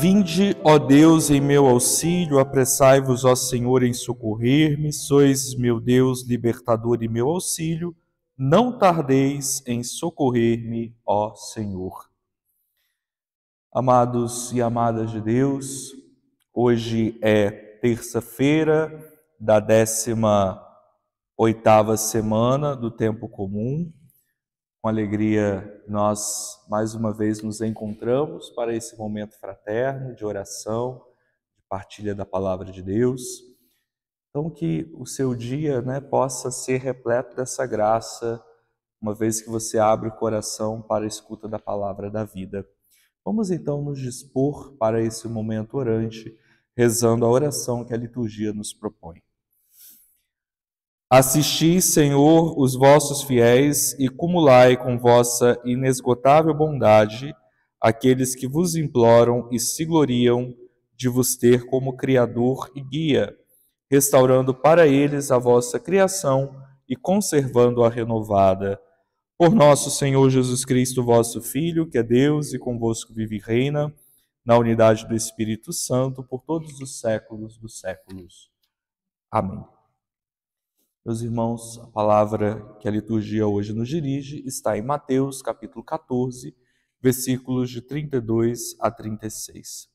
Vinde, ó Deus, em meu auxílio, apressai-vos, ó Senhor, em socorrer-me. Sois meu Deus, libertador e meu auxílio. Não tardeis em socorrer-me, ó Senhor. Amados e amadas de Deus, hoje é terça-feira da 18ª semana do Tempo Comum. Com alegria, nós mais uma vez nos encontramos para esse momento fraterno de oração, de partilha da Palavra de Deus. Então, que o seu dia, possa ser repleto dessa graça, uma vez que você abre o coração para a escuta da Palavra da vida. Vamos então nos dispor para esse momento orante, rezando a oração que a liturgia nos propõe. Assisti, Senhor, os vossos fiéis e cumulai com vossa inesgotável bondade aqueles que vos imploram e se gloriam de vos ter como Criador e Guia, restaurando para eles a vossa criação e conservando-a renovada. Por nosso Senhor Jesus Cristo, vosso Filho, que é Deus e convosco vive e reina, na unidade do Espírito Santo, por todos os séculos dos séculos. Amém. Meus irmãos, a palavra que a liturgia hoje nos dirige está em Mateus, capítulo 14, versículos de 32 a 36.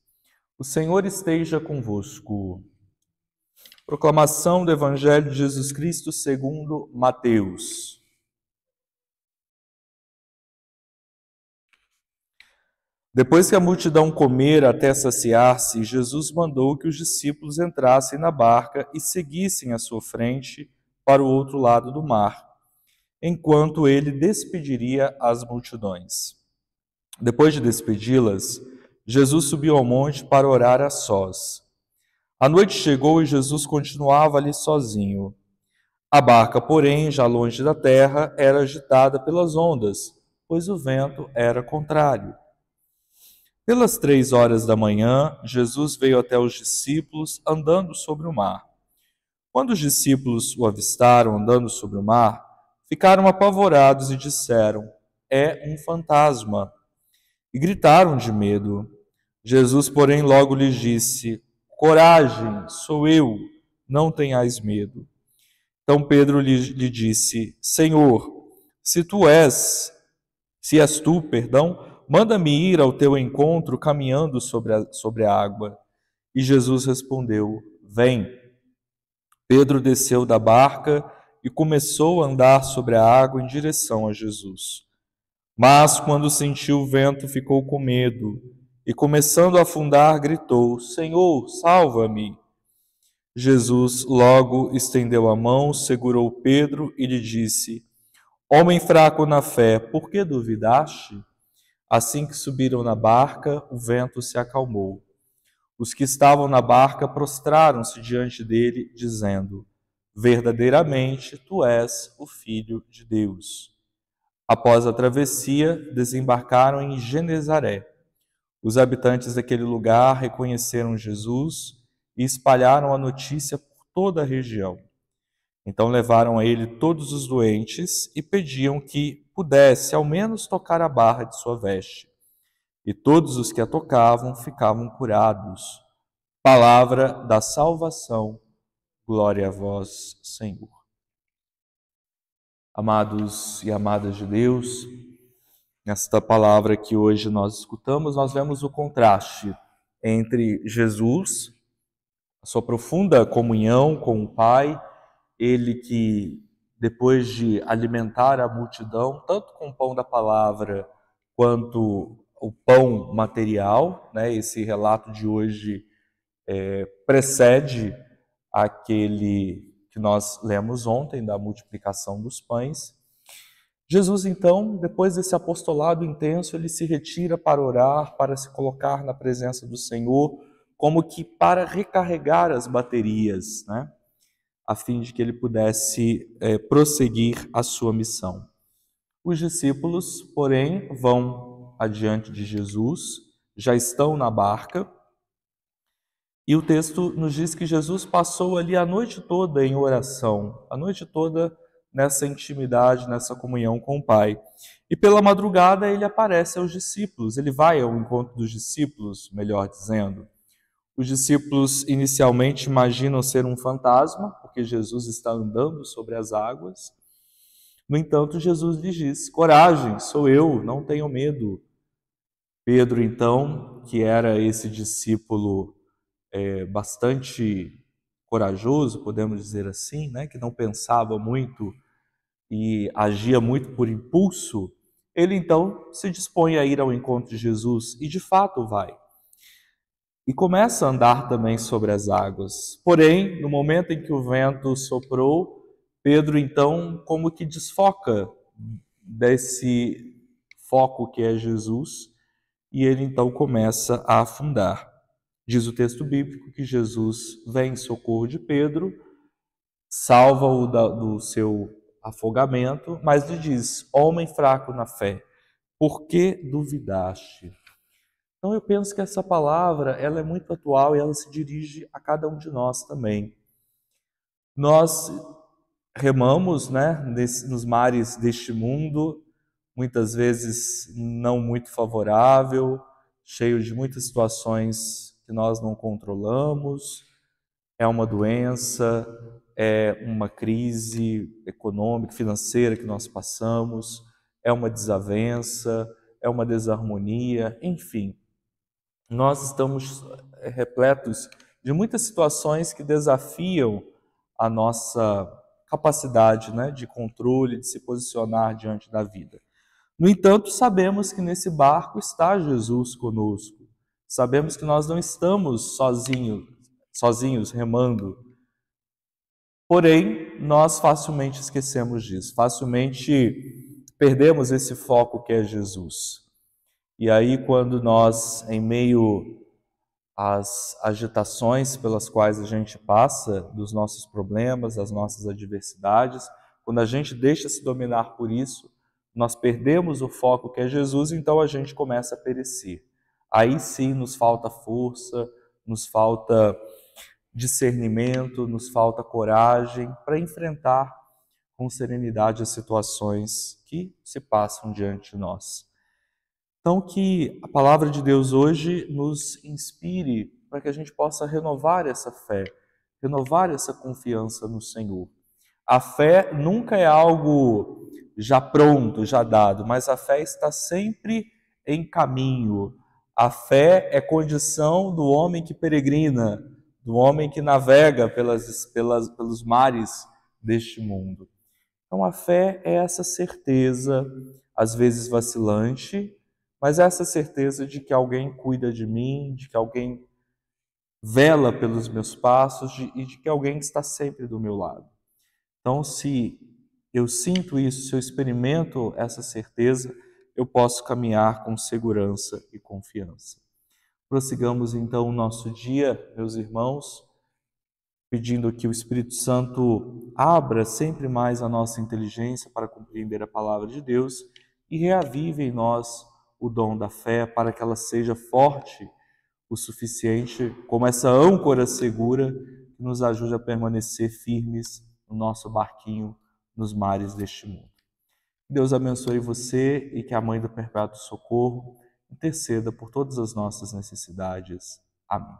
O Senhor esteja convosco. Proclamação do Evangelho de Jesus Cristo segundo Mateus. Depois que a multidão comera até saciar-se, Jesus mandou que os discípulos entrassem na barca e seguissem à sua frente para o outro lado do mar, enquanto ele despediria as multidões. Depois de despedi-las, Jesus subiu ao monte para orar a sós. A noite chegou e Jesus continuava ali sozinho. A barca, porém, já longe da terra, era agitada pelas ondas, pois o vento era contrário. Pelas 3 horas da manhã, Jesus veio até os discípulos andando sobre o mar. Quando os discípulos o avistaram andando sobre o mar, ficaram apavorados e disseram: "É um fantasma!" E gritaram de medo. Jesus, porém, logo lhes disse: "Coragem, sou eu, não tenhais medo." Então Pedro lhe disse: "Senhor, se és tu, manda-me ir ao teu encontro caminhando sobre a água." E Jesus respondeu: "Vem." Pedro desceu da barca e começou a andar sobre a água em direção a Jesus. Mas, quando sentiu o vento, ficou com medo e, começando a afundar, gritou: "Senhor, salva-me!" Jesus logo estendeu a mão, segurou Pedro e lhe disse: "Homem fraco na fé, por que duvidaste?" Assim que subiram na barca, o vento se acalmou. Os que estavam na barca prostraram-se diante dele, dizendo: "Verdadeiramente, tu és o Filho de Deus." Após a travessia, desembarcaram em Genesaré. Os habitantes daquele lugar reconheceram Jesus e espalharam a notícia por toda a região. Então levaram a ele todos os doentes e pediam que pudesse ao menos tocar a barra de sua veste. E todos os que a tocavam ficavam curados. Palavra da salvação. Glória a vós, Senhor. Amados e amadas de Deus, nesta palavra que hoje nós escutamos, nós vemos o contraste entre Jesus, a sua profunda comunhão com o Pai, ele que, depois de alimentar a multidão, tanto com o pão da palavra quanto o pão material, esse relato de hoje precede aquele que nós lemos ontem, da multiplicação dos pães. Jesus, então, depois desse apostolado intenso, ele se retira para orar, para se colocar na presença do Senhor, como que para recarregar as baterias, a fim de que ele pudesse prosseguir a sua missão. Os discípulos, porém, vão adiante de Jesus, já estão na barca, e o texto nos diz que Jesus passou ali a noite toda em oração, a noite toda nessa intimidade, nessa comunhão com o Pai. E pela madrugada ele aparece aos discípulos, ele vai ao encontro dos discípulos, melhor dizendo. Os discípulos inicialmente imaginam ser um fantasma, porque Jesus está andando sobre as águas. No entanto, Jesus lhes diz: coragem, sou eu, não tenham medo. Pedro, então, que era esse discípulo bastante corajoso, podemos dizer assim, né, que não pensava muito e agia muito por impulso, ele então se dispõe a ir ao encontro de Jesus e de fato vai. E começa a andar também sobre as águas. Porém, no momento em que o vento soprou, Pedro então como que desfoca desse foco que é Jesus e ele então começa a afundar. Diz o texto bíblico que Jesus vem em socorro de Pedro, salva-o do seu afogamento, mas lhe diz: homem fraco na fé, por que duvidaste? Então eu penso que essa palavra ela é muito atual e ela se dirige a cada um de nós também. Nós remamos, né, nos mares deste mundo, muitas vezes não muito favorável, cheio de muitas situações que nós não controlamos. É uma doença, é uma crise econômica, financeira que nós passamos, é uma desavença, é uma desarmonia, enfim. Nós estamos repletos de muitas situações que desafiam a nossa capacidade, né, de controle, de se posicionar diante da vida. No entanto, sabemos que nesse barco está Jesus conosco. Sabemos que nós não estamos sozinhos remando. Porém, nós facilmente esquecemos disso, facilmente perdemos esse foco que é Jesus. E aí, quando nós, em meio às agitações pelas quais a gente passa, dos nossos problemas, das nossas adversidades, quando a gente deixa se dominar por isso, nós perdemos o foco que é Jesus, então a gente começa a perecer. Aí sim nos falta força, nos falta discernimento, nos falta coragem para enfrentar com serenidade as situações que se passam diante de nós. Então, que a palavra de Deus hoje nos inspire para que a gente possa renovar essa fé, renovar essa confiança no Senhor. A fé nunca é algo já pronto, já dado, mas a fé está sempre em caminho. A fé é condição do homem que peregrina, do homem que navega pelos mares deste mundo. Então, a fé é essa certeza, às vezes vacilante, mas essa certeza de que alguém cuida de mim, de que alguém vela pelos meus passos e de que alguém está sempre do meu lado. Então, se eu sinto isso, se eu experimento essa certeza, eu posso caminhar com segurança e confiança. Prossigamos então o nosso dia, meus irmãos, pedindo que o Espírito Santo abra sempre mais a nossa inteligência para compreender a palavra de Deus e reavive em nós o dom da fé para que ela seja forte o suficiente, como essa âncora segura que nos ajude a permanecer firmes no nosso barquinho nos mares deste mundo. Deus abençoe você e que a Mãe do Perpétuo Socorro interceda por todas as nossas necessidades. Amém.